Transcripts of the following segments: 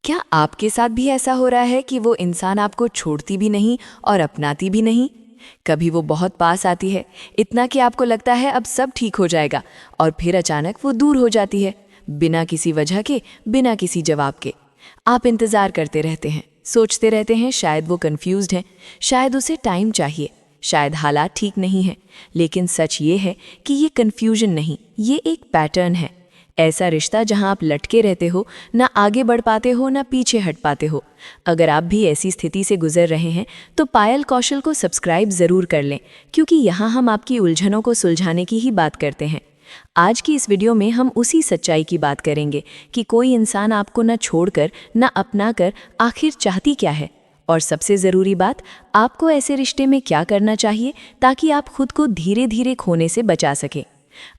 क्या आपके साथ भी ऐसा हो रहा है कि वो इंसान आपको छोड़ती भी नहीं और अपनाती भी नहीं? कभी वो बहुत पास आती है, इतना कि आपको लगता है अब सब ठीक हो जाएगा, और फिर अचानक वो दूर हो जाती है, बिना किसी वजह के, बिना किसी जवाब के। आप इंतज़ार करते रहते हैं, सोचते रहते हैं शायद वो कंफ्यूज्ड हैं, शायद उसे टाइम चाहिए, शायद हालात ठीक नहीं हैं। लेकिन सच ये है कि ये कन्फ्यूजन नहीं, ये एक पैटर्न है। ऐसा रिश्ता जहां आप लटके रहते हो, ना आगे बढ़ पाते हो ना पीछे हट पाते हो। अगर आप भी ऐसी स्थिति से गुजर रहे हैं तो पायल कौशल को सब्सक्राइब ज़रूर कर लें, क्योंकि यहाँ हम आपकी उलझनों को सुलझाने की ही बात करते हैं। आज की इस वीडियो में हम उसी सच्चाई की बात करेंगे कि कोई इंसान आपको न छोड़कर न अपनाकर आखिर चाहती क्या है, और सबसे ज़रूरी बात, आपको ऐसे रिश्ते में क्या करना चाहिए ताकि आप खुद को धीरे धीरे खोने से बचा सकें।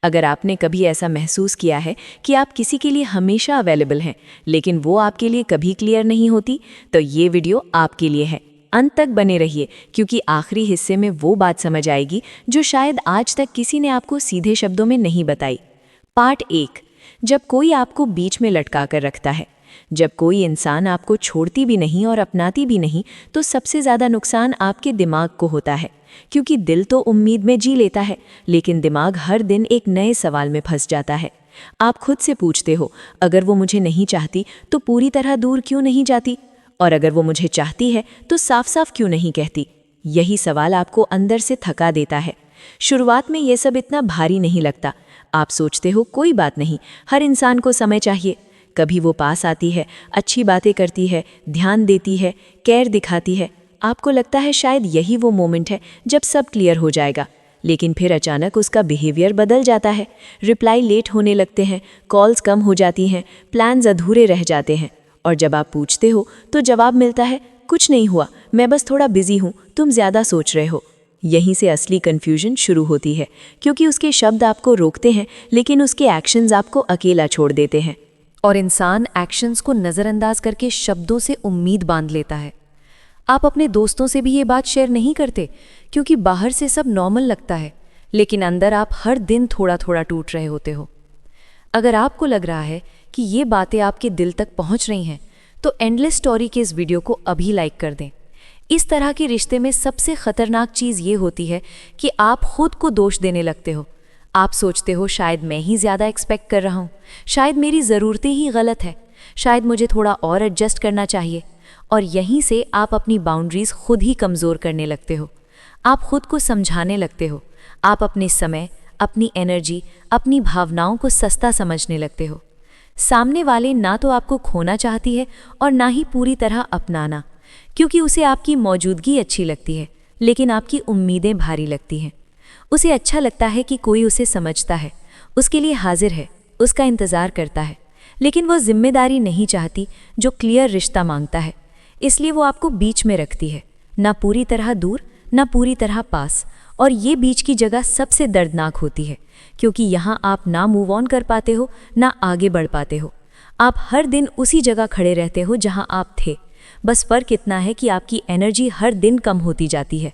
अगर आपने कभी ऐसा महसूस किया है कि आप किसी के लिए हमेशा अवेलेबल हैं, लेकिन वो आपके लिए कभी क्लियर नहीं होती, तो ये वीडियो आपके लिए है। अंत तक बने रहिए, क्योंकि आखिरी हिस्से में वो बात समझ आएगी जो शायद आज तक किसी ने आपको सीधे शब्दों में नहीं बताई। पार्ट 1। जब कोई आपको बीच में लटका कर रखता है। जब कोई इंसान आपको छोड़ती भी नहीं और अपनाती भी नहीं, तो सबसे ज़्यादा नुकसान आपके दिमाग को होता है, क्योंकि दिल तो उम्मीद में जी लेता है, लेकिन दिमाग हर दिन एक नए सवाल में फंस जाता है। आप खुद से पूछते हो, अगर वो मुझे नहीं चाहती तो पूरी तरह दूर क्यों नहीं जाती, और अगर वो मुझे चाहती है तो साफ साफ क्यों नहीं कहती। यही सवाल आपको अंदर से थका देता है। शुरुआत में ये सब इतना भारी नहीं लगता। आप सोचते हो कोई बात नहीं, हर इंसान को समय चाहिए। कभी वो पास आती है, अच्छी बातें करती है, ध्यान देती है, केयर दिखाती है। आपको लगता है शायद यही वो मोमेंट है जब सब क्लियर हो जाएगा। लेकिन फिर अचानक उसका बिहेवियर बदल जाता है। रिप्लाई लेट होने लगते हैं, कॉल्स कम हो जाती हैं, प्लान्स अधूरे रह जाते हैं। और जब आप पूछते हो तो जवाब मिलता है, कुछ नहीं हुआ, मैं बस थोड़ा बिजी हूँ, तुम ज़्यादा सोच रहे हो। यहीं से असली कन्फ्यूजन शुरू होती है, क्योंकि उसके शब्द आपको रोकते हैं, लेकिन उसके एक्शंस आपको अकेला छोड़ देते हैं। और इंसान एक्शंस को नज़रअंदाज करके शब्दों से उम्मीद बांध लेता है। आप अपने दोस्तों से भी ये बात शेयर नहीं करते, क्योंकि बाहर से सब नॉर्मल लगता है, लेकिन अंदर आप हर दिन थोड़ा थोड़ा टूट रहे होते हो। अगर आपको लग रहा है कि ये बातें आपके दिल तक पहुंच रही हैं, तो एंडलेस स्टोरी के इस वीडियो को अभी लाइक कर दें। इस तरह के रिश्ते में सबसे खतरनाक चीज़ ये होती है कि आप खुद को दोष देने लगते हो। आप सोचते हो शायद मैं ही ज़्यादा एक्सपेक्ट कर रहा हूँ, शायद मेरी ज़रूरतें ही गलत है, शायद मुझे थोड़ा और एडजस्ट करना चाहिए। और यहीं से आप अपनी बाउंड्रीज़ खुद ही कमज़ोर करने लगते हो। आप खुद को समझाने लगते हो। आप अपने समय, अपनी एनर्जी, अपनी भावनाओं को सस्ता समझने लगते हो। सामने वाले ना तो आपको खोना चाहती है और ना ही पूरी तरह अपनाना, क्योंकि उसे आपकी मौजूदगी अच्छी लगती है, लेकिन आपकी उम्मीदें भारी लगती हैं। उसे अच्छा लगता है कि कोई उसे समझता है, उसके लिए हाजिर है, उसका इंतज़ार करता है, लेकिन वो जिम्मेदारी नहीं चाहती जो क्लियर रिश्ता मांगता है। इसलिए वो आपको बीच में रखती है, ना पूरी तरह दूर ना पूरी तरह पास। और ये बीच की जगह सबसे दर्दनाक होती है, क्योंकि यहाँ आप ना मूव ऑन कर पाते हो ना आगे बढ़ पाते हो। आप हर दिन उसी जगह खड़े रहते हो जहाँ आप थे, बस फ़र्क इतना है कि आपकी एनर्जी हर दिन कम होती जाती है।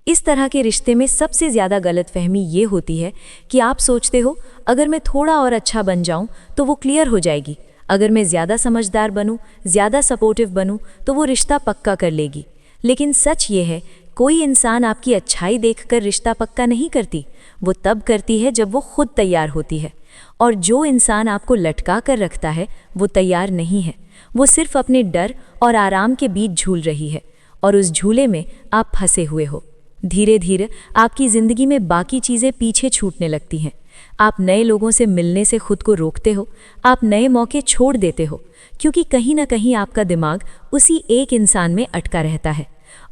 इस तरह के रिश्ते में सबसे ज़्यादा गलतफहमी ये होती है कि आप सोचते हो, अगर मैं थोड़ा और अच्छा बन जाऊँ तो वो क्लियर हो जाएगी, अगर मैं ज़्यादा समझदार बनूँ, ज़्यादा सपोर्टिव बनूँ, तो वो रिश्ता पक्का कर लेगी। लेकिन सच ये है, कोई इंसान आपकी अच्छाई देखकर रिश्ता पक्का नहीं करती, वो तब करती है जब वो खुद तैयार होती है। और जो इंसान आपको लटका कर रखता है वो तैयार नहीं है, वो सिर्फ अपने डर और आराम के बीच झूल रही है, और उस झूले में आप फंसे हुए हो। धीरे धीरे आपकी ज़िंदगी में बाकी चीज़ें पीछे छूटने लगती हैं। आप नए लोगों से मिलने से खुद को रोकते हो, आप नए मौके छोड़ देते हो, क्योंकि कहीं ना कहीं आपका दिमाग उसी एक इंसान में अटका रहता है।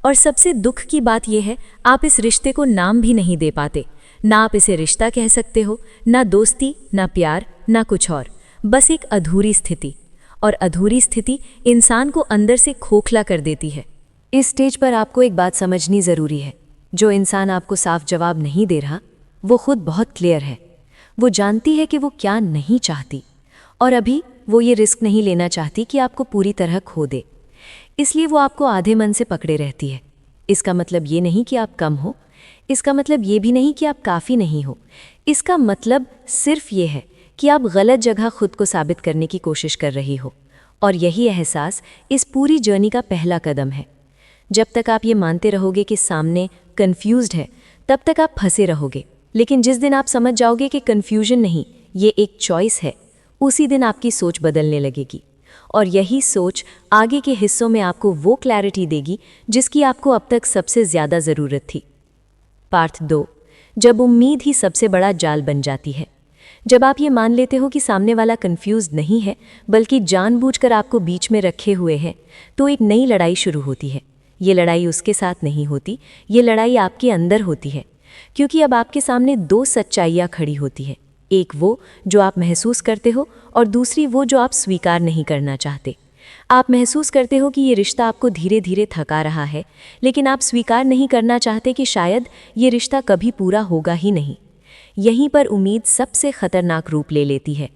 और सबसे दुख की बात यह है, आप इस रिश्ते को नाम भी नहीं दे पाते। ना आप इसे रिश्ता कह सकते हो, ना दोस्ती, ना प्यार, ना कुछ और, बस एक अधूरी स्थिति। और अधूरी स्थिति इंसान को अंदर से खोखला कर देती है। इस स्टेज पर आपको एक बात समझनी ज़रूरी है, जो इंसान आपको साफ जवाब नहीं दे रहा, वो खुद बहुत क्लियर है। वो जानती है कि वो क्या नहीं चाहती, और अभी वो ये रिस्क नहीं लेना चाहती कि आपको पूरी तरह खो दे। इसलिए वो आपको आधे मन से पकड़े रहती है। इसका मतलब ये नहीं कि आप कम हो, इसका मतलब ये भी नहीं कि आप काफ़ी नहीं हो। इसका मतलब सिर्फ ये है कि आप गलत जगह खुद को साबित करने की कोशिश कर रही हो। और यही एहसास इस पूरी जर्नी का पहला कदम है। जब तक आप ये मानते रहोगे कि सामने कन्फ्यूज्ड है, तब तक आप फंसे रहोगे। लेकिन जिस दिन आप समझ जाओगे कि कन्फ्यूजन नहीं, ये एक चॉइस है, उसी दिन आपकी सोच बदलने लगेगी। और यही सोच आगे के हिस्सों में आपको वो क्लैरिटी देगी जिसकी आपको अब तक सबसे ज़्यादा ज़रूरत थी। पार्ट 2, जब उम्मीद ही सबसे बड़ा जाल बन जाती है। जब आप ये मान लेते हो कि सामने वाला कंफ्यूज नहीं है, बल्कि जानबूझकर आपको बीच में रखे हुए है, तो एक नई लड़ाई शुरू होती है। ये लड़ाई उसके साथ नहीं होती, ये लड़ाई आपके अंदर होती है। क्योंकि अब आपके सामने दो सच्चाइयाँ खड़ी होती है, एक वो जो आप महसूस करते हो और दूसरी वो जो आप स्वीकार नहीं करना चाहते। आप महसूस करते हो कि ये रिश्ता आपको धीरे धीरे थका रहा है, लेकिन आप स्वीकार नहीं करना चाहते कि शायद ये रिश्ता कभी पूरा होगा ही नहीं। यहीं पर उम्मीद सबसे खतरनाक रूप ले लेती है।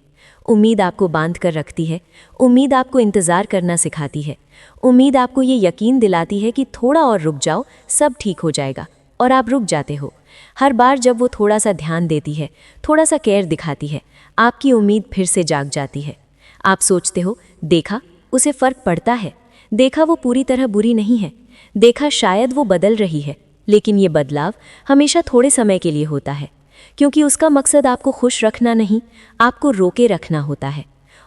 उम्मीद आपको बांध कर रखती है, उम्मीद आपको इंतज़ार करना सिखाती है, उम्मीद आपको ये यकीन दिलाती है कि थोड़ा और रुक जाओ, सब ठीक हो जाएगा, और आप रुक जाते हो। हर बार जब वो थोड़ा सा ध्यान देती है, थोड़ा सा केयर दिखाती है, आपकी उम्मीद फिर से जाग जाती है। आप सोचते हो, देखा उसे फ़र्क पड़ता है, देखा वो पूरी तरह बुरी नहीं है, देखा शायद वो बदल रही है। लेकिन ये बदलाव हमेशा थोड़े समय के लिए होता है, क्योंकि उसका मकसद आपको खुश रखना नहीं, आपको रोके रखना होता है।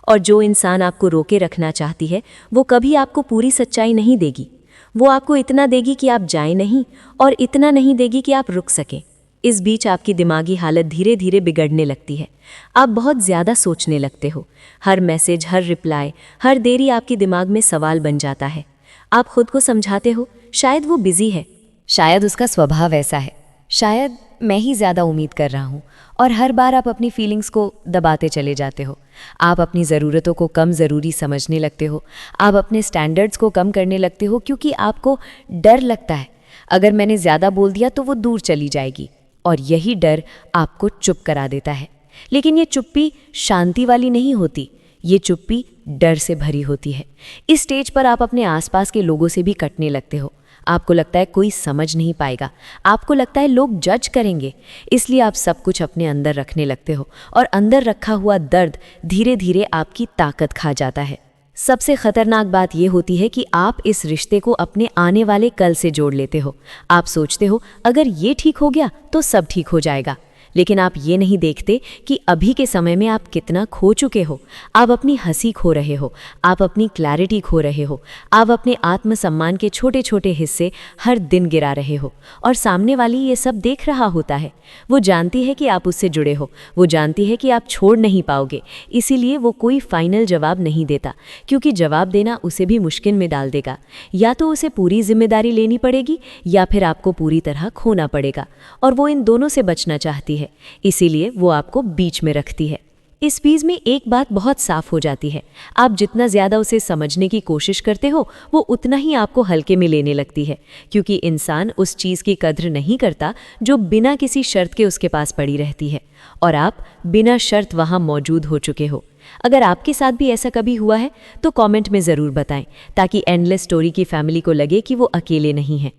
और जो इंसान आपको रोके रखना चाहती है, वो कभी आपको पूरी सच्चाई नहीं देगी। वो आपको इतना देगी कि आप जाएं नहीं, और इतना नहीं देगी कि आप रुक सकें। इस बीच आपकी दिमागी हालत धीरे धीरे बिगड़ने लगती है। आप बहुत ज़्यादा सोचने लगते हो। हर मैसेज, हर रिप्लाई, हर देरी आपके दिमाग में सवाल बन जाता है। आप खुद को समझाते हो, शायद वो बिजी है, शायद उसका स्वभाव ऐसा है, शायद मैं ही ज़्यादा उम्मीद कर रहा हूँ। और हर बार आप अपनी फीलिंग्स को दबाते चले जाते हो। आप अपनी ज़रूरतों को कम ज़रूरी समझने लगते हो। आप अपने स्टैंडर्ड्स को कम करने लगते हो, क्योंकि आपको डर लगता है अगर मैंने ज़्यादा बोल दिया तो वो दूर चली जाएगी। और यही डर आपको चुप करा देता है। लेकिन ये चुप्पी शांति वाली नहीं होती, ये चुप्पी डर से भरी होती है। इस स्टेज पर आप अपने आसपास के लोगों से भी कटने लगते हो। आपको लगता है कोई समझ नहीं पाएगा, आपको लगता है लोग जज करेंगे, इसलिए आप सब कुछ अपने अंदर रखने लगते हो। और अंदर रखा हुआ दर्द धीरे धीरे आपकी ताकत खा जाता है। सबसे खतरनाक बात यह होती है कि आप इस रिश्ते को अपने आने वाले कल से जोड़ लेते हो। आप सोचते हो, अगर ये ठीक हो गया तो सब ठीक हो जाएगा। लेकिन आप ये नहीं देखते कि अभी के समय में आप कितना खो चुके हो। आप अपनी हंसी खो रहे हो, आप अपनी क्लैरिटी खो रहे हो, आप अपने आत्मसम्मान के छोटे छोटे हिस्से हर दिन गिरा रहे हो। और सामने वाली ये सब देख रहा होता है। वो जानती है कि आप उससे जुड़े हो, वो जानती है कि आप छोड़ नहीं पाओगे। इसीलिए वो कोई फाइनल जवाब नहीं देता, क्योंकि जवाब देना उसे भी मुश्किल में डाल देगा। या तो उसे पूरी जिम्मेदारी लेनी पड़ेगी, या फिर आपको पूरी तरह खोना पड़ेगा। और वो इन दोनों से बचना चाहती है, इसीलिए वो आपको बीच में रखती है। इस बीच में एक बात बहुत साफ हो जाती है, आप जितना ज़्यादा उसे समझने की कोशिश करते हो, वो उतना ही आपको हल्के में लेने लगती है। क्योंकि इंसान उस चीज़ की कद्र नहीं करता जो बिना किसी शर्त के उसके पास पड़ी रहती है, और आप बिना शर्त वहाँ मौजूद हो चुके हो। अगर आपके साथ भी ऐसा कभी हुआ है तो कमेंट में ज़रूर बताएं, ताकि एंडलेस स्टोरी की फैमिली को लगे कि वो अकेले नहीं हैं।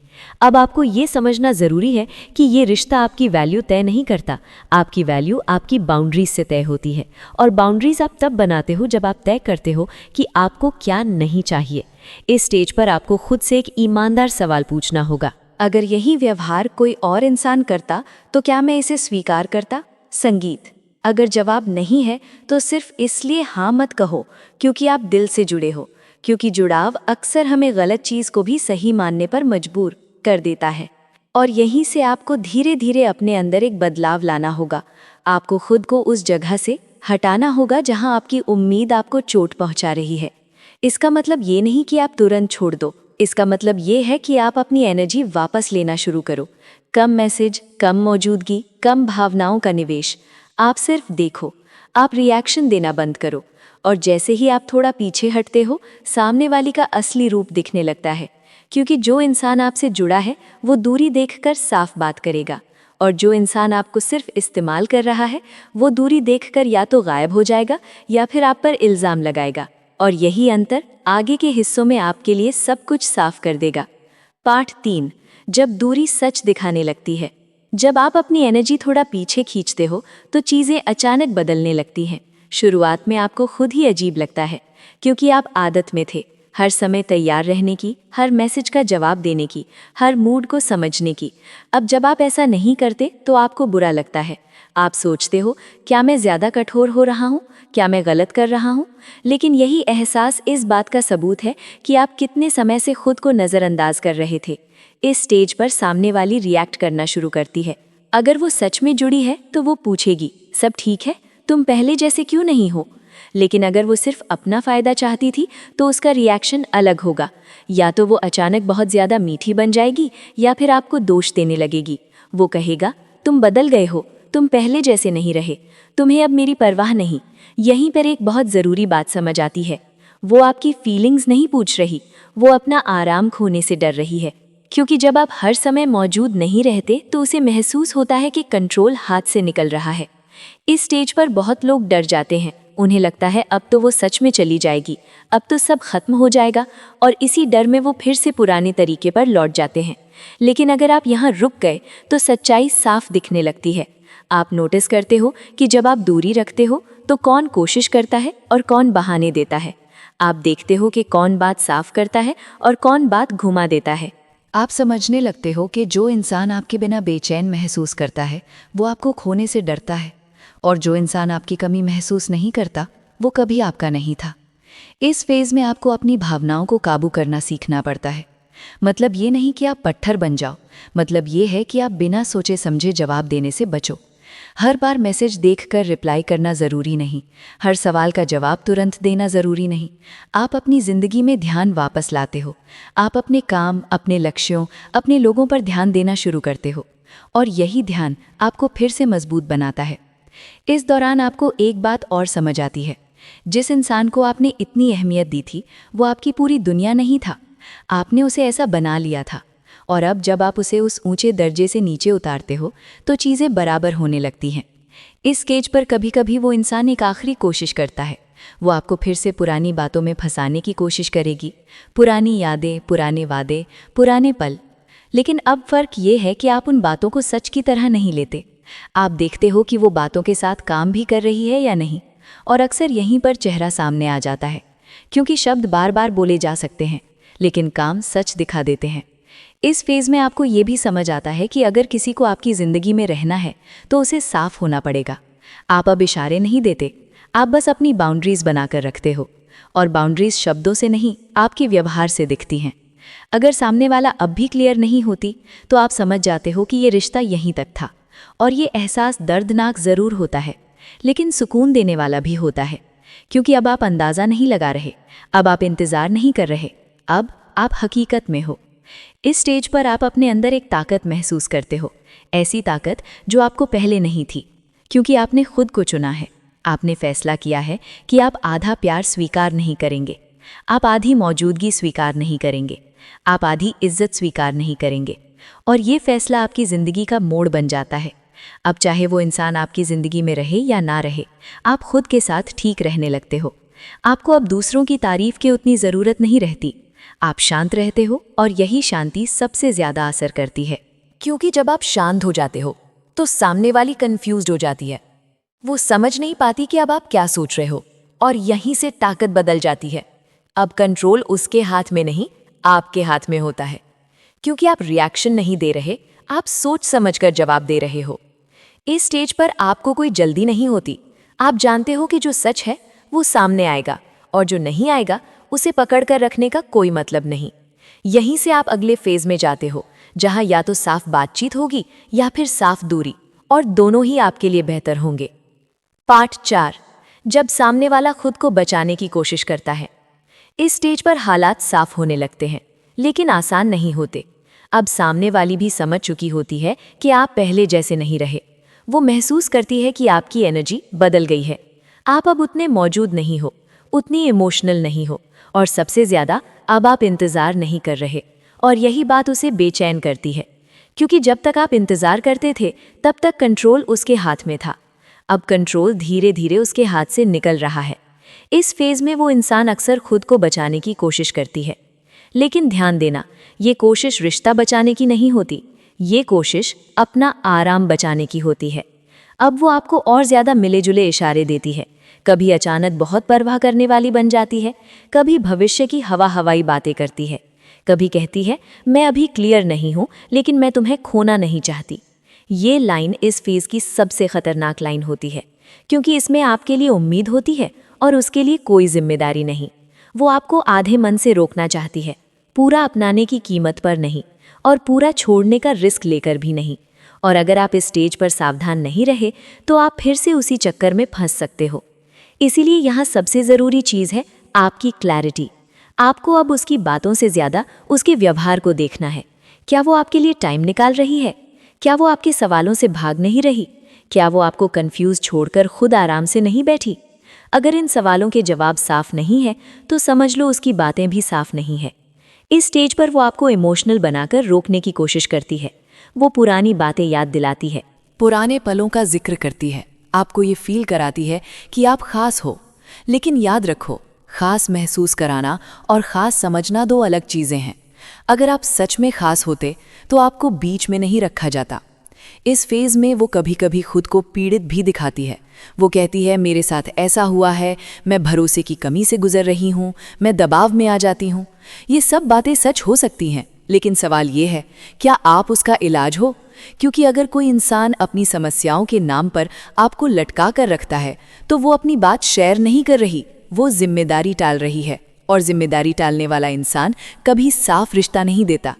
अब आपको ये समझना ज़रूरी है कि ये रिश्ता आपकी वैल्यू तय नहीं करता, आपकी वैल्यू आपकी बाउंड्रीज से तय होती है। और बाउंड्रीज आप तब बनाते हो जब आप तय करते हो कि आपको क्या नहीं चाहिए। इस स्टेज पर आपको खुद से एक ईमानदार सवाल पूछना होगा, अगर यही व्यवहार कोई और इंसान करता तो क्या मैं इसे स्वीकार करता? संगीत। अगर जवाब नहीं है तो सिर्फ इसलिए हाँ मत कहो क्योंकि आप दिल से जुड़े हो, क्योंकि जुड़ाव अक्सर हमें गलत चीज़ को भी सही मानने पर मजबूर कर देता है। और यहीं से आपको धीरे धीरे अपने अंदर एक बदलाव लाना होगा। आपको खुद को उस जगह से हटाना होगा जहां आपकी उम्मीद आपको चोट पहुंचा रही है। इसका मतलब ये नहीं कि आप तुरंत छोड़ दो, इसका मतलब ये है कि आप अपनी एनर्जी वापस लेना शुरू करो। कम मैसेज, कम मौजूदगी, कम भावनाओं का निवेश। आप सिर्फ देखो, आप रिएक्शन देना बंद करो। और जैसे ही आप थोड़ा पीछे हटते हो, सामने वाली का असली रूप दिखने लगता है। क्योंकि जो इंसान आपसे जुड़ा है वो दूरी देखकर साफ बात करेगा, और जो इंसान आपको सिर्फ इस्तेमाल कर रहा है वो दूरी देखकर या तो गायब हो जाएगा या फिर आप पर इल्ज़ाम लगाएगा। और यही अंतर आगे के हिस्सों में आपके लिए सब कुछ साफ कर देगा। पार्ट 3, जब दूरी सच दिखाने लगती है। जब आप अपनी एनर्जी थोड़ा पीछे खींचते हो तो चीज़ें अचानक बदलने लगती हैं। शुरुआत में आपको खुद ही अजीब लगता है क्योंकि आप आदत में थे, हर समय तैयार रहने की, हर मैसेज का जवाब देने की, हर मूड को समझने की। अब जब आप ऐसा नहीं करते तो आपको बुरा लगता है। आप सोचते हो, क्या मैं ज़्यादा कठोर हो रहा हूँ? क्या मैं गलत कर रहा हूँ? लेकिन यही एहसास इस बात का सबूत है कि आप कितने समय से खुद को नज़रअंदाज कर रहे थे। इस स्टेज पर सामने वाली रिएक्ट करना शुरू करती है। अगर वो सच में जुड़ी है तो वो पूछेगी, सब ठीक है? तुम पहले जैसे क्यों नहीं हो? लेकिन अगर वो सिर्फ अपना फ़ायदा चाहती थी तो उसका रिएक्शन अलग होगा। या तो वो अचानक बहुत ज़्यादा मीठी बन जाएगी या फिर आपको दोष देने लगेगी। वो कहेगा, तुम बदल गए हो, तुम पहले जैसे नहीं रहे, तुम्हें अब मेरी परवाह नहीं। यहीं पर एक बहुत ज़रूरी बात समझ आती है। वो आपकी फीलिंग्स नहीं पूछ रही, वो अपना आराम खोने से डर रही है। क्योंकि जब आप हर समय मौजूद नहीं रहते तो उसे महसूस होता है कि कंट्रोल हाथ से निकल रहा है। इस स्टेज पर बहुत लोग डर जाते हैं। उन्हें लगता है अब तो वो सच में चली जाएगी, अब तो सब खत्म हो जाएगा, और इसी डर में वो फिर से पुराने तरीके पर लौट जाते हैं। लेकिन अगर आप यहाँ रुक गए तो सच्चाई साफ दिखने लगती है। आप नोटिस करते हो कि जब आप दूरी रखते हो तो कौन कोशिश करता है और कौन बहाने देता है। आप देखते हो कि कौन बात साफ करता है और कौन बात घुमा देता है। आप समझने लगते हो कि जो इंसान आपके बिना बेचैन महसूस करता है वो आपको खोने से डरता है, और जो इंसान आपकी कमी महसूस नहीं करता वो कभी आपका नहीं था। इस फेज में आपको अपनी भावनाओं को काबू करना सीखना पड़ता है। मतलब ये नहीं कि आप पत्थर बन जाओ, मतलब ये है कि आप बिना सोचे समझे जवाब देने से बचो। हर बार मैसेज देखकर रिप्लाई करना ज़रूरी नहीं, हर सवाल का जवाब तुरंत देना ज़रूरी नहीं। आप अपनी ज़िंदगी में ध्यान वापस लाते हो। आप अपने काम, अपने लक्ष्यों, अपने लोगों पर ध्यान देना शुरू करते हो, और यही ध्यान आपको फिर से मजबूत बनाता है। इस दौरान आपको एक बात और समझ आती है, जिस इंसान को आपने इतनी अहमियत दी थी वो आपकी पूरी दुनिया नहीं था, आपने उसे ऐसा बना लिया था। और अब जब आप उसे उस ऊंचे दर्जे से नीचे उतारते हो तो चीज़ें बराबर होने लगती हैं। इस स्टेज पर कभी कभी वो इंसान एक आखिरी कोशिश करता है। वो आपको फिर से पुरानी बातों में फंसाने की कोशिश करेगी, पुरानी यादें, पुराने वादे, पुराने पल। लेकिन अब फ़र्क ये है कि आप उन बातों को सच की तरह नहीं लेते। आप देखते हो कि वो बातों के साथ काम भी कर रही है या नहीं, और अक्सर यहीं पर चेहरा सामने आ जाता है, क्योंकि शब्द बार बार बोले जा सकते हैं लेकिन काम सच दिखा देते हैं। इस फेज़ में आपको ये भी समझ आता है कि अगर किसी को आपकी ज़िंदगी में रहना है तो उसे साफ होना पड़ेगा। आप अब इशारे नहीं देते, आप बस अपनी बाउंड्रीज़ बनाकर रखते हो, और बाउंड्रीज़ शब्दों से नहीं, आपके व्यवहार से दिखती हैं। अगर सामने वाला अब भी क्लियर नहीं होती तो आप समझ जाते हो कि ये रिश्ता यहीं तक था। और ये एहसास दर्दनाक ज़रूर होता है, लेकिन सुकून देने वाला भी होता है, क्योंकि अब आप अंदाज़ा नहीं लगा रहे, अब आप इंतज़ार नहीं कर रहे, अब आप हकीकत में हो। इस स्टेज पर आप अपने अंदर एक ताकत महसूस करते हो, ऐसी ताकत जो आपको पहले नहीं थी, क्योंकि आपने खुद को चुना है। आपने फैसला किया है कि आप आधा प्यार स्वीकार नहीं करेंगे, आप आधी मौजूदगी स्वीकार नहीं करेंगे, आप आधी इज्जत स्वीकार नहीं करेंगे। और ये फैसला आपकी ज़िंदगी का मोड़ बन जाता है। अब चाहे वो इंसान आपकी ज़िंदगी में रहे या ना रहे, आप खुद के साथ ठीक रहने लगते हो। आपको अब दूसरों की तारीफ की उतनी ज़रूरत नहीं रहती, आप शांत रहते हो, और यही शांति सबसे ज़्यादा असर करती है। क्योंकि जब आप शांत हो जाते हो तो सामने वाली कंफ्यूज्ड हो जाती है, वो समझ नहीं पाती कि अब आप क्या सोच रहे हो, और यहीं से ताकत बदल जाती है। अब कंट्रोल उसके हाथ में नहीं, आपके हाथ में होता है, क्योंकि आप रिएक्शन नहीं दे रहे, आप सोच समझकर जवाब दे रहे हो। इस स्टेज पर आपको कोई जल्दी नहीं होती। आप जानते हो कि जो सच है वो सामने आएगा, और जो नहीं आएगा उसे पकड़कर रखने का कोई मतलब नहीं। यहीं से आप अगले फेज में जाते हो, जहां या तो साफ बातचीत होगी या फिर साफ दूरी, और दोनों ही आपके लिए बेहतर होंगे। पार्ट 4, जब सामने वाला खुद को बचाने की कोशिश करता है। इस स्टेज पर हालात साफ होने लगते हैं, लेकिन आसान नहीं होते। अब सामने वाली भी समझ चुकी होती है कि आप पहले जैसे नहीं रहे। वो महसूस करती है कि आपकी एनर्जी बदल गई है, आप अब उतने मौजूद नहीं हो, उतनी इमोशनल नहीं हो, और सबसे ज़्यादा अब आप इंतज़ार नहीं कर रहे। और यही बात उसे बेचैन करती है, क्योंकि जब तक आप इंतज़ार करते थे तब तक कंट्रोल उसके हाथ में था। अब कंट्रोल धीरे धीरे उसके हाथ से निकल रहा है। इस फेज़ में वो इंसान अक्सर खुद को बचाने की कोशिश करती है, लेकिन ध्यान देना, ये कोशिश रिश्ता बचाने की नहीं होती, ये कोशिश अपना आराम बचाने की होती है। अब वो आपको और ज़्यादा मिले जुले इशारे देती है, कभी अचानक बहुत परवाह करने वाली बन जाती है, कभी भविष्य की हवाई बातें करती है, कभी कहती है मैं अभी क्लियर नहीं हूँ लेकिन मैं तुम्हें खोना नहीं चाहती। ये लाइन इस फेज की सबसे खतरनाक लाइन होती है, क्योंकि इसमें आपके लिए उम्मीद होती है और उसके लिए कोई जिम्मेदारी नहीं। वो आपको आधे मन से रोकना चाहती है, पूरा अपनाने की कीमत पर नहीं और पूरा छोड़ने का रिस्क लेकर भी नहीं। और अगर आप इस स्टेज पर सावधान नहीं रहे तो आप फिर से उसी चक्कर में फंस सकते हो। इसीलिए यहाँ सबसे ज़रूरी चीज़ है आपकी क्लैरिटी। आपको अब उसकी बातों से ज़्यादा उसके व्यवहार को देखना है। क्या वो आपके लिए टाइम निकाल रही है? क्या वो आपके सवालों से भाग नहीं रही? क्या वो आपको कंफ्यूज छोड़कर खुद आराम से नहीं बैठी? अगर इन सवालों के जवाब साफ नहीं है तो समझ लो उसकी बातें भी साफ नहीं है। इस स्टेज पर वो आपको इमोशनल बनाकर रोकने की कोशिश करती है। वो पुरानी बातें याद दिलाती है, पुराने पलों का जिक्र करती है, आपको ये फील कराती है कि आप खास हो। लेकिन याद रखो, खास महसूस कराना और खास समझना दो अलग चीज़ें हैं। अगर आप सच में खास होते तो आपको बीच में नहीं रखा जाता। इस फेज़ में वो कभी कभी खुद को पीड़ित भी दिखाती है। वो कहती है मेरे साथ ऐसा हुआ है, मैं भरोसे की कमी से गुजर रही हूँ, मैं दबाव में आ जाती हूँ। ये सब बातें सच हो सकती हैं, लेकिन सवाल ये है क्या आप उसका इलाज हो? क्योंकि अगर कोई इंसान अपनी समस्याओं के नाम पर आपको लटका कर रखता है तो वो अपनी बात शेयर नहीं कर रही, वो जिम्मेदारी टाल रही है। और जिम्मेदारी टालने वाला इंसान कभी साफ रिश्ता नहीं देता।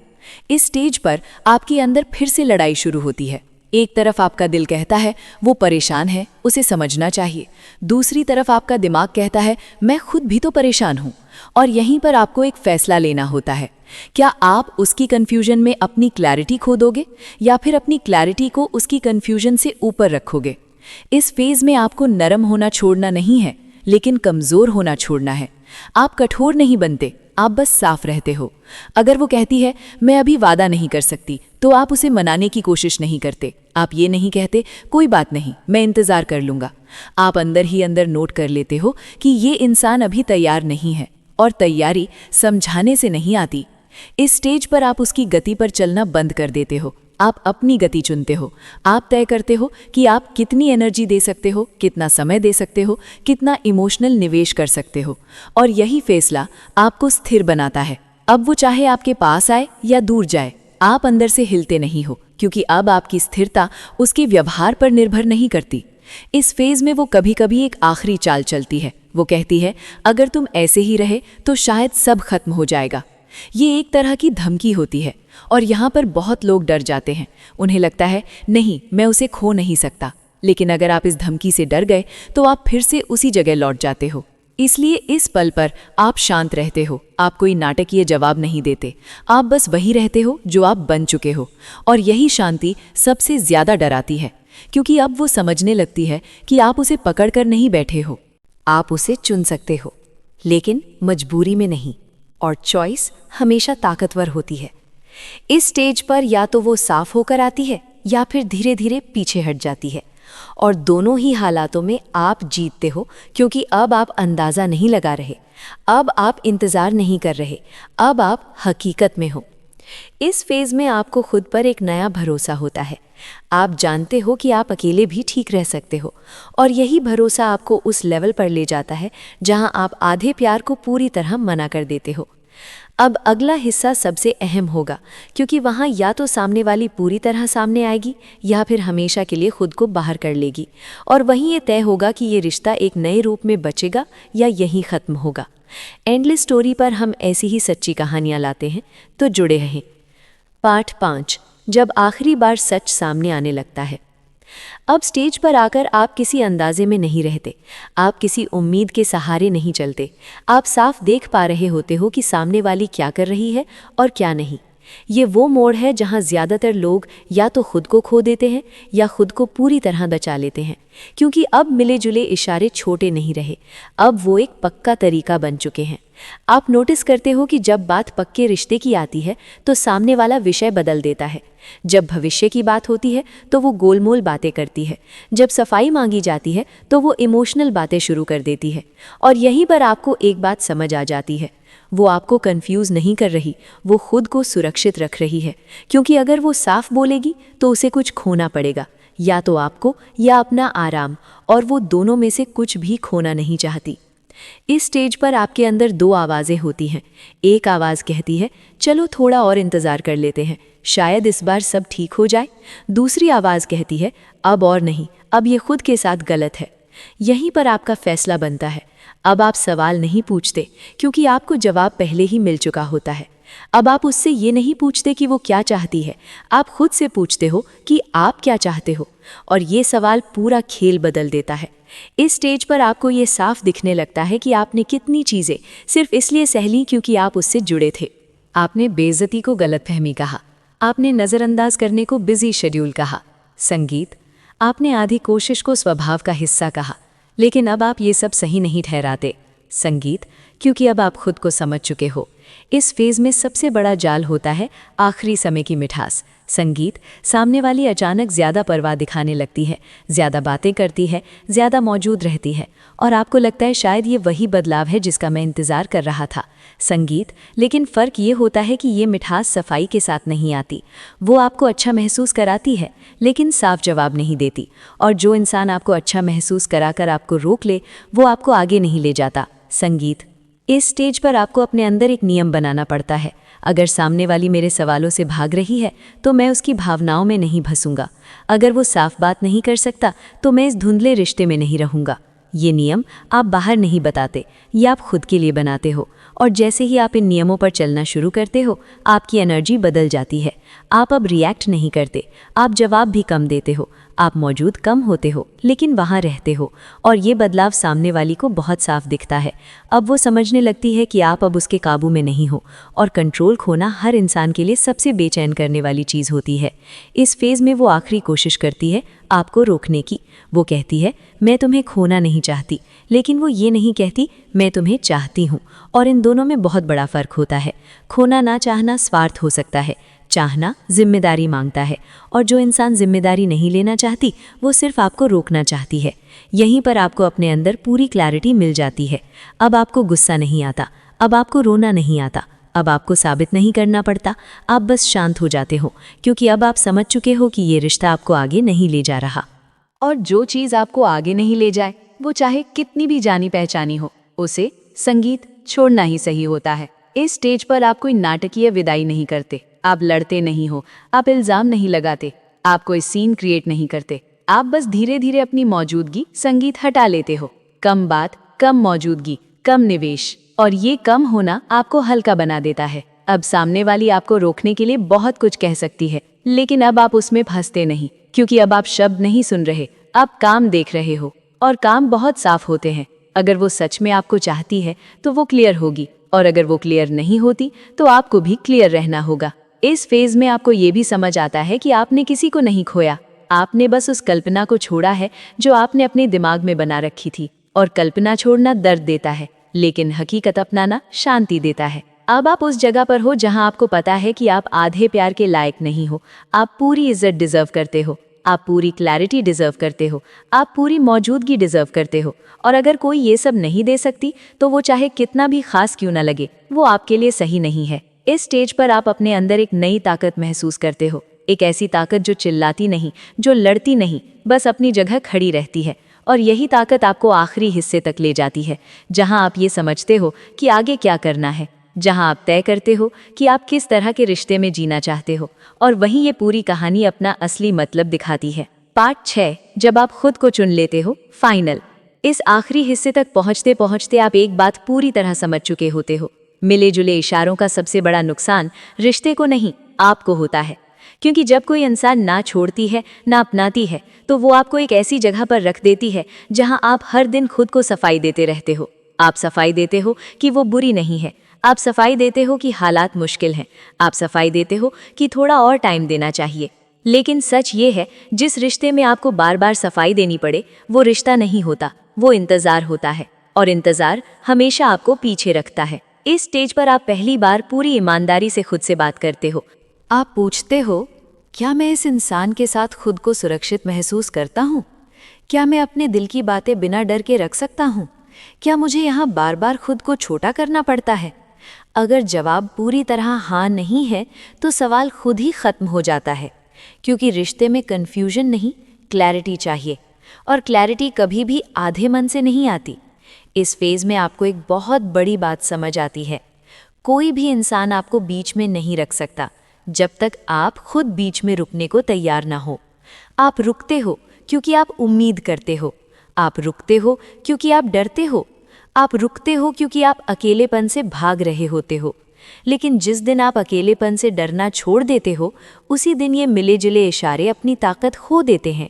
इस स्टेज पर आपके अंदर फिर से लड़ाई शुरू होती है। एक तरफ आपका दिल कहता है वो परेशान है, उसे समझना चाहिए। दूसरी तरफ आपका दिमाग कहता है मैं खुद भी तो परेशान हूँ। और यहीं पर आपको एक फैसला लेना होता है। क्या आप उसकी कन्फ्यूजन में अपनी क्लैरिटी खो दोगे या फिर अपनी क्लैरिटी को उसकी कन्फ्यूजन से ऊपर रखोगे? इस फेज में आपको नरम होना छोड़ना नहीं है, लेकिन कमज़ोर होना छोड़ना है। आप कठोर नहीं बनते, आप बस साफ रहते हो। अगर वो कहती है मैं अभी वादा नहीं कर सकती, तो आप उसे मनाने की कोशिश नहीं करते। आप ये नहीं कहते कोई बात नहीं, मैं इंतज़ार कर लूँगा। आप अंदर ही अंदर नोट कर लेते हो कि ये इंसान अभी तैयार नहीं है, और तैयारी समझाने से नहीं आती। इस स्टेज पर आप उसकी गति पर चलना बंद कर देते हो। आप अपनी गति चुनते हो। आप तय करते हो कि आप कितनी एनर्जी दे सकते हो, कितना समय दे सकते हो, कितना इमोशनल निवेश कर सकते हो। और यही फैसला आपको स्थिर बनाता है। अब वो चाहे आपके पास आए या दूर जाए, आप अंदर से हिलते नहीं हो, क्योंकि अब आपकी स्थिरता उसके व्यवहार पर निर्भर नहीं करती। इस फेज में वो कभी कभी एक आखिरी चाल चलती है। वो कहती है अगर तुम ऐसे ही रहे तो शायद सब खत्म हो जाएगा। ये एक तरह की धमकी होती है, और यहाँ पर बहुत लोग डर जाते हैं। उन्हें लगता है नहीं, मैं उसे खो नहीं सकता। लेकिन अगर आप इस धमकी से डर गए तो आप फिर से उसी जगह लौट जाते हो। इसलिए इस पल पर आप शांत रहते हो। आप कोई नाटकीय जवाब नहीं देते, आप बस वही रहते हो जो आप बन चुके हो। और यही शांति सबसे ज़्यादा डराती है, क्योंकि अब वो समझने लगती है कि आप उसे पकड़कर नहीं बैठे हो। आप उसे चुन सकते हो, लेकिन मजबूरी में नहीं। और चॉइस हमेशा ताकतवर होती है। इस स्टेज पर या तो वो साफ होकर आती है या फिर धीरे धीरे पीछे हट जाती है। और दोनों ही हालातों में आप जीतते हो, क्योंकि अब आप अंदाज़ा नहीं लगा रहे, अब आप इंतज़ार नहीं कर रहे, अब आप हकीकत में हो। इस फेज में आपको खुद पर एक नया भरोसा होता है। आप जानते हो कि आप अकेले भी ठीक रह सकते हो, और यही भरोसा आपको उस लेवल पर ले जाता है जहां आप आधे प्यार को पूरी तरह मना कर देते हो। अब अगला हिस्सा सबसे अहम होगा, क्योंकि वहाँ या तो सामने वाली पूरी तरह सामने आएगी या फिर हमेशा के लिए खुद को बाहर कर लेगी। और वहीं ये तय होगा कि ये रिश्ता एक नए रूप में बचेगा या यहीं ख़त्म होगा। एंडलेस स्टोरी पर हम ऐसी ही सच्ची कहानियाँ लाते हैं, तो जुड़े रहें। पार्ट 5, जब आखिरी बार सच सामने आने लगता है। अब स्टेज पर आकर आप किसी अंदाजे में नहीं रहते, आप किसी उम्मीद के सहारे नहीं चलते। आप साफ देख पा रहे होते हो कि सामने वाली क्या कर रही है और क्या नहीं। ये वो मोड़ है जहाँ ज़्यादातर लोग या तो खुद को खो देते हैं या खुद को पूरी तरह बचा लेते हैं, क्योंकि अब मिले जुले इशारे छोटे नहीं रहे, अब वो एक पक्का तरीका बन चुके हैं। आप नोटिस करते हो कि जब बात पक्के रिश्ते की आती है तो सामने वाला विषय बदल देता है। जब भविष्य की बात होती है तो वो गोलमोल बातें करती है। जब सफाई मांगी जाती है तो वो इमोशनल बातें शुरू कर देती है। और यहीं पर आपको एक बात समझ आ जाती है, वो आपको कंफ्यूज नहीं कर रही, वो खुद को सुरक्षित रख रही है। क्योंकि अगर वो साफ बोलेगी तो उसे कुछ खोना पड़ेगा, या तो आपको या अपना आराम, और वो दोनों में से कुछ भी खोना नहीं चाहती। इस स्टेज पर आपके अंदर दो आवाज़ें होती हैं। एक आवाज़ कहती है चलो थोड़ा और इंतज़ार कर लेते हैं, शायद इस बार सब ठीक हो जाए। दूसरी आवाज़ कहती है अब और नहीं, अब ये खुद के साथ गलत है। यहीं पर आपका फैसला बनता है। अब आप सवाल नहीं पूछते क्योंकि आपको जवाब पहले ही मिल चुका होता है। अब आप उससे ये नहीं पूछते कि वो क्या चाहती है, आप खुद से पूछते हो कि आप क्या चाहते हो, और ये सवाल पूरा खेल बदल देता है। इस स्टेज पर आपको ये साफ दिखने लगता है कि आपने कितनी चीज़ें सिर्फ इसलिए सह लीं क्योंकि आप उससे जुड़े थे। आपने बेइज्जती को गलतफहमी कहा, आपने नज़रअंदाज करने को बिजी शेड्यूल कहा। संगीत, आपने आधी कोशिश को स्वभाव का हिस्सा कहा, लेकिन अब आप ये सब सही नहीं ठहराते। संगीत, क्योंकि अब आप खुद को समझ चुके हो। इस फेज़ में सबसे बड़ा जाल होता है आखिरी समय की मिठास। संगीत, सामने वाली अचानक ज़्यादा परवाह दिखाने लगती है, ज़्यादा बातें करती है, ज़्यादा मौजूद रहती है, और आपको लगता है शायद ये वही बदलाव है जिसका मैं इंतज़ार कर रहा था। संगीत, लेकिन फ़र्क ये होता है कि ये मिठास सफाई के साथ नहीं आती। वो आपको अच्छा महसूस कराती है, लेकिन साफ जवाब नहीं देती, और जो इंसान आपको अच्छा महसूस कराकर आपको रोक ले, वो आपको आगे नहीं ले जाता। संगीत, इस स्टेज पर आपको अपने अंदर एक नियम बनाना पड़ता है। अगर सामने वाली मेरे सवालों से भाग रही है तो मैं उसकी भावनाओं में नहीं फंसूंगा। अगर वो साफ बात नहीं कर सकता तो मैं इस धुंधले रिश्ते में नहीं रहूंगा। ये नियम आप बाहर नहीं बताते, ये आप खुद के लिए बनाते हो, और जैसे ही आप इन नियमों पर चलना शुरू करते हो, आपकी एनर्जी बदल जाती है। आप अब रिएक्ट नहीं करते, आप जवाब भी कम देते हो, आप मौजूद कम होते हो लेकिन वहाँ रहते हो, और ये बदलाव सामने वाली को बहुत साफ दिखता है। अब वो समझने लगती है कि आप अब उसके काबू में नहीं हो, और कंट्रोल खोना हर इंसान के लिए सबसे बेचैन करने वाली चीज़ होती है। इस फेज़ में वो आखिरी कोशिश करती है आपको रोकने की। वो कहती है मैं तुम्हें खोना नहीं चाहती, लेकिन वो ये नहीं कहती मैं तुम्हें चाहती हूँ, और इन दोनों में बहुत बड़ा फ़र्क होता है। खोना ना चाहना स्वार्थ हो सकता है, चाहना जिम्मेदारी मांगता है, और जो इंसान जिम्मेदारी नहीं लेना चाहती वो सिर्फ आपको रोकना चाहती है। यहीं पर आपको अपने अंदर पूरी क्लैरिटी मिल जाती है। अब आपको गुस्सा नहीं आता, अब आपको रोना नहीं आता, अब आपको साबित नहीं करना पड़ता, आप बस शांत हो जाते हो, क्योंकि अब आप समझ चुके हो कि ये रिश्ता आपको आगे नहीं ले जा रहा। और जो चीज़ आपको आगे नहीं ले जाए, वो चाहे कितनी भी जानी पहचानी हो, उसे संगीत छोड़ना ही सही होता है। इस स्टेज पर आप कोई नाटकीय विदाई नहीं करते, आप लड़ते नहीं हो, आप इल्ज़ाम नहीं लगाते, आप कोई सीन क्रिएट नहीं करते। आप बस धीरे धीरे अपनी मौजूदगी संगीत हटा लेते हो। कम बात, कम मौजूदगी, कम निवेश, और ये कम होना आपको हल्का बना देता है। अब सामने वाली आपको रोकने के लिए बहुत कुछ कह सकती है, लेकिन अब आप उसमें फंसते नहीं, क्योंकि अब आप शब्द नहीं सुन रहे, आप काम देख रहे हो, और काम बहुत साफ होते हैं। अगर वो सच में आपको चाहती है तो वो क्लियर होगी, और अगर वो क्लियर नहीं होती तो आपको भी क्लियर रहना होगा। इस फेज में आपको ये भी समझ आता है कि आपने किसी को नहीं खोया, आपने बस उस कल्पना को छोड़ा है जो आपने अपने दिमाग में बना रखी थी। और कल्पना छोड़ना दर्द देता है, लेकिन हकीकत अपनाना शांति देता है। अब आप उस जगह पर हो जहां आपको पता है कि आप आधे प्यार के लायक नहीं हो, आप पूरी इज्जत डिजर्व करते हो, आप पूरी क्लैरिटी डिजर्व करते हो, आप पूरी मौजूदगी डिजर्व करते हो। और अगर कोई ये सब नहीं दे सकती तो वो चाहे कितना भी खास क्यों ना लगे, वो आपके लिए सही नहीं है। इस स्टेज पर आप अपने अंदर एक नई ताकत महसूस करते हो, एक ऐसी ताकत जो चिल्लाती नहीं, जो लड़ती नहीं, बस अपनी जगह खड़ी रहती है। और यही ताकत आपको आखिरी हिस्से तक ले जाती है, जहां आप ये समझते हो कि आगे क्या करना है, जहां आप तय करते हो कि आप किस तरह के रिश्ते में जीना चाहते हो। और वहीं ये पूरी कहानी अपना असली मतलब दिखाती है। पार्ट 6, जब आप खुद को चुन लेते हो, फाइनल। इस आखिरी हिस्से तक पहुंचते पहुंचते आप एक बात पूरी तरह समझ चुके होते हो। मिले जुले इशारों का सबसे बड़ा नुकसान रिश्ते को नहीं, आपको होता है। क्योंकि जब कोई इंसान ना छोड़ती है ना अपनाती है, तो वो आपको एक ऐसी जगह पर रख देती है जहां आप हर दिन खुद को सफाई देते रहते हो। आप सफाई देते हो कि वो बुरी नहीं है, आप सफाई देते हो कि हालात मुश्किल हैं, आप सफाई देते हो कि थोड़ा और टाइम देना चाहिए। लेकिन सच ये है, जिस रिश्ते में आपको बार बार सफाई देनी पड़े वो रिश्ता नहीं होता, वो इंतज़ार होता है। और इंतज़ार हमेशा आपको पीछे रखता है। इस स्टेज पर आप पहली बार पूरी ईमानदारी से खुद से बात करते हो। आप पूछते हो, क्या मैं इस इंसान के साथ खुद को सुरक्षित महसूस करता हूँ? क्या मैं अपने दिल की बातें बिना डर के रख सकता हूँ? क्या मुझे यहाँ बार बार खुद को छोटा करना पड़ता है? अगर जवाब पूरी तरह हाँ नहीं है तो सवाल खुद ही खत्म हो जाता है, क्योंकि रिश्ते में कन्फ्यूजन नहीं, क्लैरिटी चाहिए। और क्लैरिटी कभी भी आधे मन से नहीं आती। इस फेज़ में आपको एक बहुत बड़ी बात समझ आती है, कोई भी इंसान आपको बीच में नहीं रख सकता जब तक आप खुद बीच में रुकने को तैयार ना हो। आप रुकते हो क्योंकि आप उम्मीद करते हो, आप रुकते हो क्योंकि आप डरते हो, आप रुकते हो क्योंकि आप अकेलेपन से भाग रहे होते हो। लेकिन जिस दिन आप अकेलेपन से डरना छोड़ देते हो, उसी दिन ये मिले जुले इशारे अपनी ताकत खो देते हैं।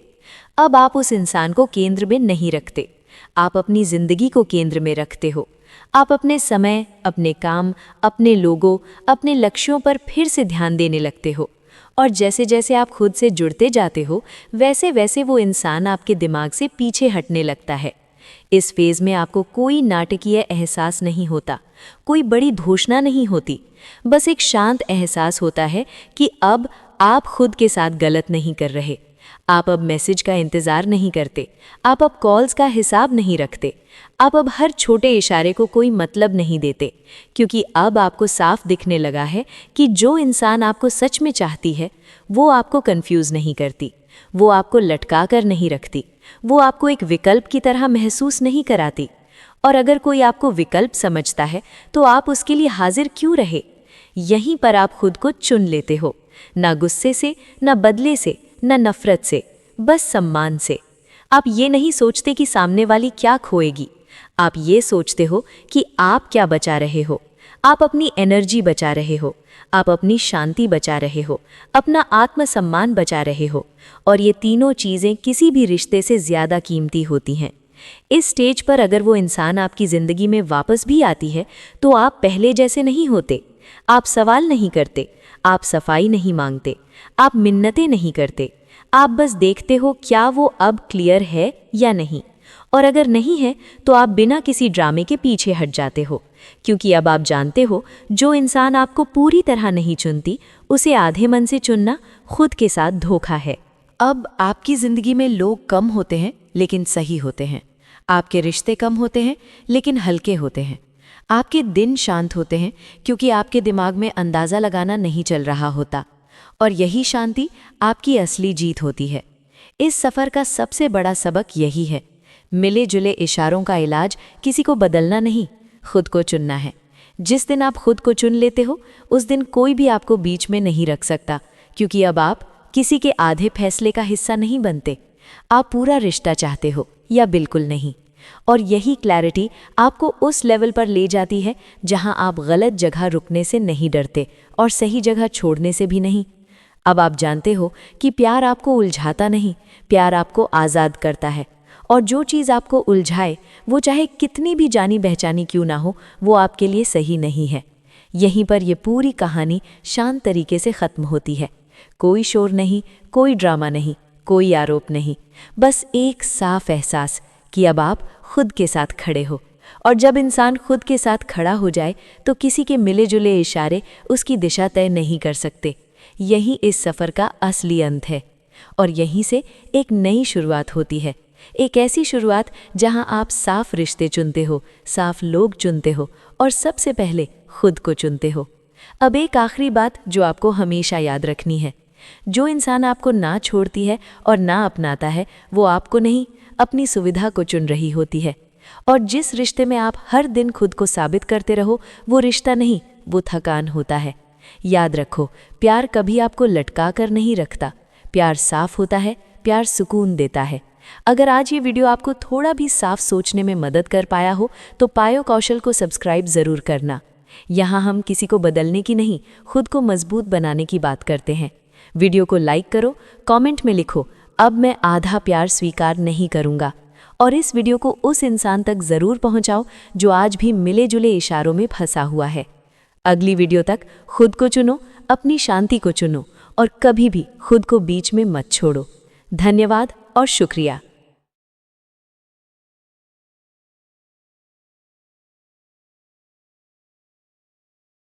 अब आप उस इंसान को केंद्र में नहीं रखते, आप अपनी जिंदगी को केंद्र में रखते हो। आप अपने समय, अपने काम, अपने लोगों, अपने लक्ष्यों पर फिर से ध्यान देने लगते हो। और जैसे जैसे आप खुद से जुड़ते जाते हो, वैसे वैसे वो इंसान आपके दिमाग से पीछे हटने लगता है। इस फेज़ में आपको कोई नाटकीय एहसास नहीं होता, कोई बड़ी घोषणा नहीं होती, बस एक शांत एहसास होता है कि अब आप खुद के साथ गलत नहीं कर रहे। आप अब मैसेज का इंतज़ार नहीं करते, आप अब कॉल्स का हिसाब नहीं रखते, आप अब हर छोटे इशारे को कोई मतलब नहीं देते, क्योंकि अब आपको साफ दिखने लगा है कि जो इंसान आपको सच में चाहती है, वो आपको कंफ्यूज नहीं करती, वो आपको लटका कर नहीं रखती, वो आपको एक विकल्प की तरह महसूस नहीं कराती। और अगर कोई आपको विकल्प समझता है तो आप उसके लिए हाजिर क्यों रहे? यहीं पर आप खुद को चुन लेते हो, ना गुस्से से, ना बदले से, ना नफरत से, बस सम्मान से। आप ये नहीं सोचते कि सामने वाली क्या खोएगी, आप ये सोचते हो कि आप क्या बचा रहे हो। आप अपनी एनर्जी बचा रहे हो, आप अपनी शांति बचा रहे हो, अपना आत्मसम्मान बचा रहे हो। और ये तीनों चीज़ें किसी भी रिश्ते से ज़्यादा कीमती होती हैं। इस स्टेज पर अगर वो इंसान आपकी ज़िंदगी में वापस भी आती है तो आप पहले जैसे नहीं होते। आप सवाल नहीं करते, आप सफाई नहीं मांगते, आप मिन्नतें नहीं करते, आप बस देखते हो क्या वो अब क्लियर है या नहीं। और अगर नहीं है तो आप बिना किसी ड्रामे के पीछे हट जाते हो, क्योंकि अब आप जानते हो जो इंसान आपको पूरी तरह नहीं चुनती, उसे आधे मन से चुनना खुद के साथ धोखा है। अब आपकी ज़िंदगी में लोग कम होते हैं लेकिन सही होते हैं, आपके रिश्ते कम होते हैं लेकिन हल्के होते हैं, आपके दिन शांत होते हैं क्योंकि आपके दिमाग में अंदाज़ा लगाना नहीं चल रहा होता। और यही शांति आपकी असली जीत होती है। इस सफ़र का सबसे बड़ा सबक यही है, मिले जुले इशारों का इलाज किसी को बदलना नहीं, खुद को चुनना है। जिस दिन आप खुद को चुन लेते हो, उस दिन कोई भी आपको बीच में नहीं रख सकता, क्योंकि अब आप किसी के आधे फैसले का हिस्सा नहीं बनते। आप पूरा रिश्ता चाहते हो या बिल्कुल नहीं। और यही क्लैरिटी आपको उस लेवल पर ले जाती है जहां आप गलत जगह रुकने से नहीं डरते और सही जगह छोड़ने से भी नहीं। अब आप जानते हो कि प्यार आपको उलझाता नहीं, प्यार आपको आज़ाद करता है। और जो चीज़ आपको उलझाए, वो चाहे कितनी भी जानी पहचानी क्यों ना हो, वो आपके लिए सही नहीं है। यहीं पर ये पूरी कहानी शांत तरीके से ख़त्म होती है। कोई शोर नहीं, कोई ड्रामा नहीं, कोई आरोप नहीं, बस एक साफ एहसास कि अब आप खुद के साथ खड़े हो। और जब इंसान खुद के साथ खड़ा हो जाए तो किसी के मिले जुले इशारे उसकी दिशा तय नहीं कर सकते। यही इस सफ़र का असली अंत है। और यहीं से एक नई शुरुआत होती है, एक ऐसी शुरुआत जहां आप साफ रिश्ते चुनते हो, साफ लोग चुनते हो और सबसे पहले खुद को चुनते हो। अब एक आखिरी बात जो आपको हमेशा याद रखनी है, जो इंसान आपको ना छोड़ती है और ना अपनाता है, वो आपको नहीं, अपनी सुविधा को चुन रही होती है। और जिस रिश्ते में आप हर दिन खुद को साबित करते रहो, वो रिश्ता नहीं, वो थकान होता है। याद रखो, प्यार कभी आपको लटका कर नहीं रखता, प्यार साफ होता है, प्यार सुकून देता है। अगर आज ये वीडियो आपको थोड़ा भी साफ सोचने में मदद कर पाया हो तो पायो कौशल को सब्सक्राइब ज़रूर करना। यहाँ हम किसी को बदलने की नहीं, खुद को मजबूत बनाने की बात करते हैं। वीडियो को लाइक करो, कमेंट में लिखो, अब मैं आधा प्यार स्वीकार नहीं करूँगा। और इस वीडियो को उस इंसान तक ज़रूर पहुँचाओ जो आज भी मिले जुले इशारों में फंसा हुआ है। अगली वीडियो तक खुद को चुनो, अपनी शांति को चुनो और कभी भी खुद को बीच में मत छोड़ो। धन्यवाद और शुक्रिया।